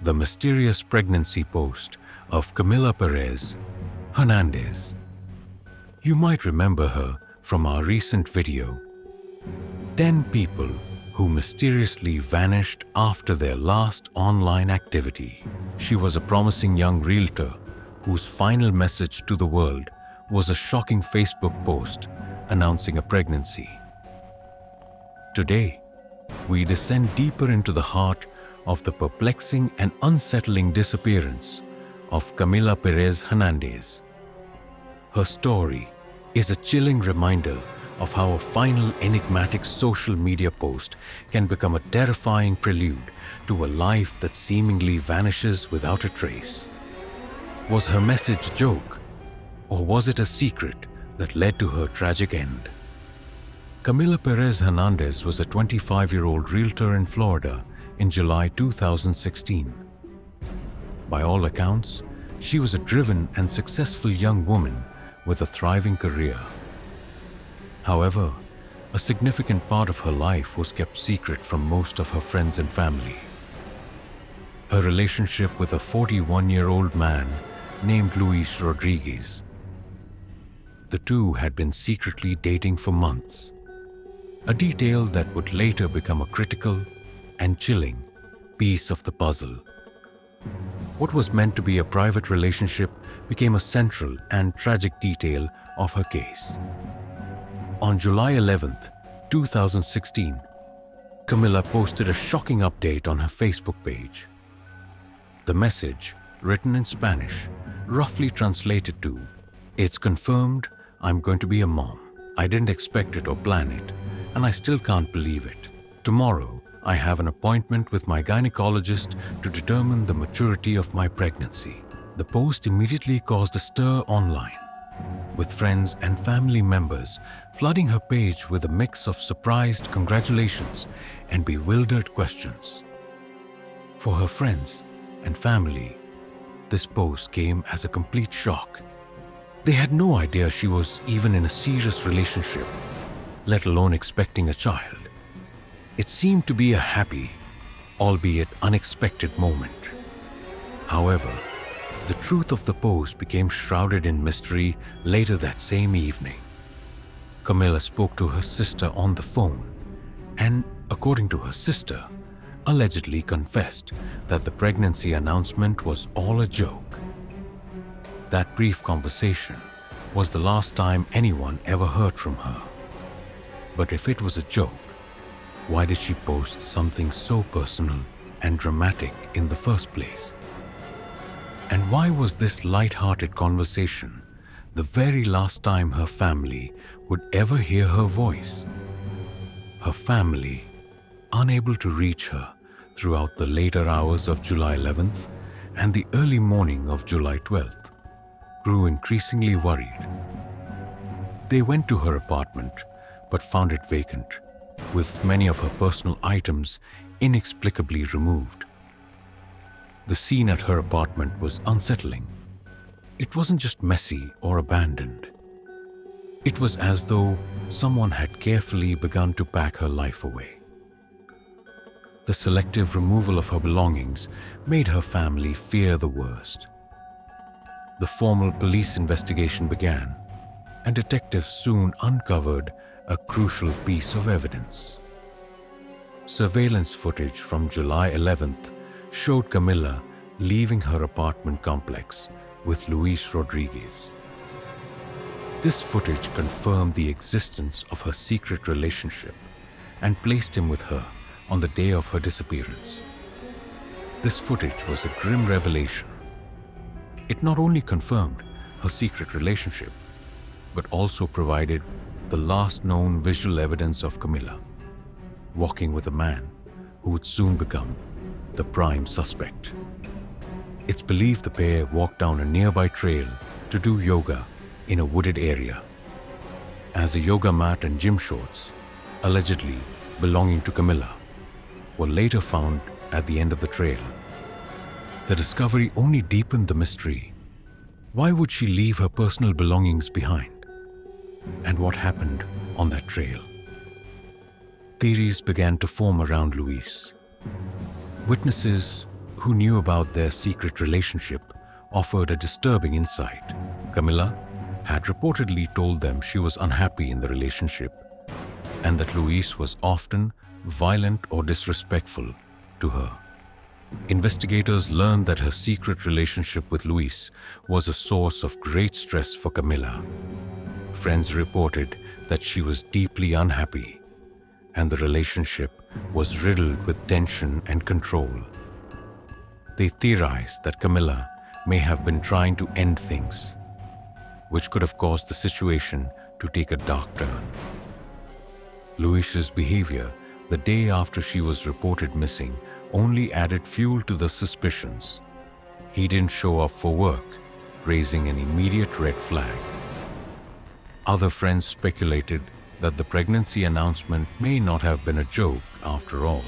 the mysterious pregnancy post of Camila Perez Hernandez. You might remember her from our recent video, 10 people who mysteriously vanished after their last online activity. She was a promising young realtor whose final message to the world was a shocking Facebook post announcing a pregnancy. Today, we descend deeper into the heart of the perplexing and unsettling disappearance of Camila Perez Hernandez. Her story is a chilling reminder of how a final enigmatic social media post can become a terrifying prelude to a life that seemingly vanishes without a trace. Was her message a joke, or was it a secret that led to her tragic end? Camila Perez Hernandez was a 25-year-old realtor in Florida in July 2016. By all accounts, she was a driven and successful young woman with a thriving career. However, a significant part of her life was kept secret from most of her friends and family. Her relationship with a 41-year-old man named Luis Rodriguez. The two had been secretly dating for months, a detail that would later become a critical and chilling piece of the puzzle. What was meant to be a private relationship became a central and tragic detail of her case. On July 11, 2016, Camila posted a shocking update on her Facebook page. The message, written in Spanish, roughly translated to, "It's confirmed, I'm going to be a mom. I didn't expect it or plan it, and I still can't believe it. Tomorrow, I have an appointment with my gynecologist to determine the maturity of my pregnancy." The post immediately caused a stir online, with friends and family members flooding her page with a mix of surprised congratulations and bewildered questions. For her friends and family, this post came as a complete shock. They had no idea she was even in a serious relationship, let alone expecting a child. It seemed to be a happy, albeit unexpected moment. However, the truth of the post became shrouded in mystery later that same evening. Camila spoke to her sister on the phone and, according to her sister, allegedly confessed that the pregnancy announcement was all a joke. That brief conversation was the last time anyone ever heard from her. But if it was a joke, why did she post something so personal and dramatic in the first place? And why was this light-hearted conversation the very last time her family would ever hear her voice? Her family, unable to reach her throughout the later hours of July 11th and the early morning of July 12th, grew increasingly worried. They went to her apartment but found it vacant, with many of her personal items inexplicably removed. The scene at her apartment was unsettling. It wasn't just messy or abandoned. It was as though someone had carefully begun to pack her life away. The selective removal of her belongings made her family fear the worst. The formal police investigation began, and detectives soon uncovered a crucial piece of evidence. Surveillance footage from July 11th showed Camila leaving her apartment complex with Luis Rodriguez. This footage confirmed the existence of her secret relationship and placed him with her on the day of her disappearance. This footage was a grim revelation. It not only confirmed her secret relationship, but also provided the last known visual evidence of Camila walking with a man who would soon become the prime suspect. It's believed the pair walked down a nearby trail to do yoga in a wooded area. As a yoga mat and gym shorts, allegedly belonging to Camila, were later found at the end of the trail. The discovery only deepened the mystery. Why would she leave her personal belongings behind? And what happened on that trail? Theories began to form around Luis. Witnesses who knew about their secret relationship offered a disturbing insight. Camila had reportedly told them she was unhappy in the relationship and that Luis was often violent or disrespectful to her. Investigators learned that her secret relationship with Luis was a source of great stress for Camila. Friends reported that she was deeply unhappy, and the relationship was riddled with tension and control. They theorized that Camila may have been trying to end things, which could have caused the situation to take a dark turn. Luis's behavior the day after she was reported missing only added fuel to the suspicions. He didn't show up for work, raising an immediate red flag. Other friends speculated that the pregnancy announcement may not have been a joke after all,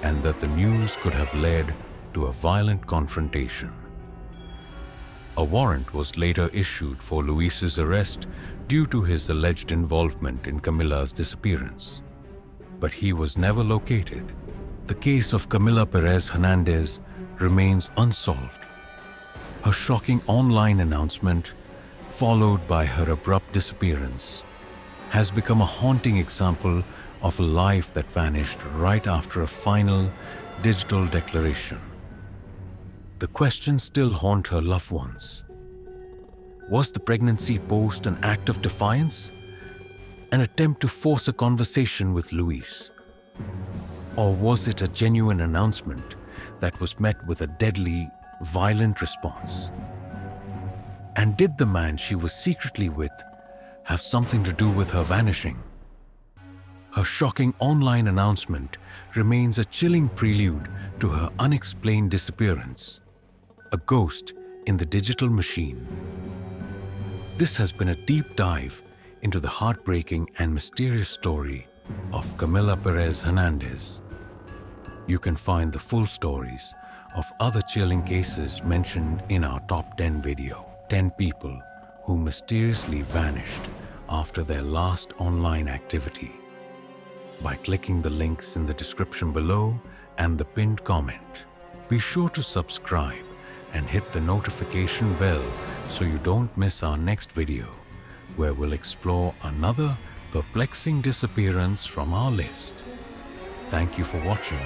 and that the news could have led to a violent confrontation. A warrant was later issued for Luis's arrest due to his alleged involvement in Camila's disappearance, but he was never located. The case of Camila Perez Hernandez remains unsolved. Her shocking online announcement, followed by her abrupt disappearance, has become a haunting example of a life that vanished right after a final digital declaration. The questions still haunt her loved ones. Was the pregnancy post an act of defiance? An attempt to force a conversation with Luis? Or was it a genuine announcement that was met with a deadly, violent response? And did the man she was secretly with have something to do with her vanishing? Her shocking online announcement remains a chilling prelude to her unexplained disappearance, a ghost in the digital machine. This has been a deep dive into the heartbreaking and mysterious story of Camila Perez Hernandez. You can find the full stories of other chilling cases mentioned in our top 10 video, 10 people who mysteriously vanished after their last online activity, by clicking the links in the description below and the pinned comment. Be sure to subscribe and hit the notification bell so you don't miss our next video, where we'll explore another perplexing disappearance from our list. Thank you for watching.